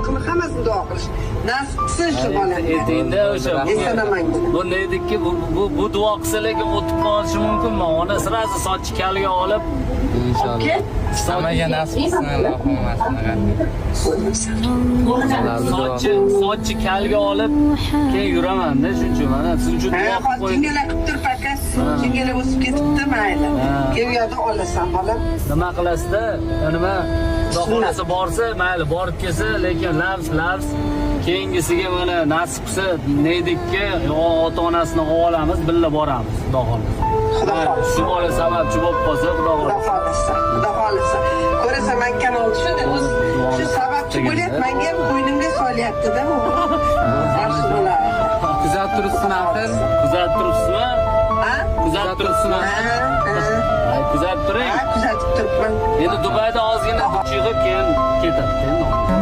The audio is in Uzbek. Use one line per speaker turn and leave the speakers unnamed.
xalqni hammasini duo qilish. Nasib qilsin shu bolamga.
Endi o'sha bu nediki bu duo qilsa lekin o'tib qolishi mumkinmi? Ona sirasi sochi kalga olib
inshaalloh hammaga nasib qilsin Alloh
sochi kalga olib keyin yuramanda shuncha mana siz uchun duo qilib qo'ying.
Jingalar qilib turib aka, jingalar o'sib ketibdi mayli. Keyin yoqda olasan bolam.
Nima qilasizda? Nima xohlasa borsa mayli borib kelsa, lekin lafz keyingisiga mana nasib qilsa Nedikka ota-onasini olamiz, birga boramiz, xudo xohlasa. Shu bola sababchi bo'lib qolsa, xudo xohlasa.
Xudo xohlasa. Ko'rasan, men kanal tushdi, shu sababchi bo'lyapti, menga ham qo'ynimga solyapti-da u. Yaxshi bo'ladi.
kuzatib turibsizmi axir?
Kuzatib turibsizmi?
Ha?
Kuzatib turibsizmi? Kuzatib turing.
Ha, kuzatib turibman.
Endi Dubayda ozgina chig'ib keyin ketadi.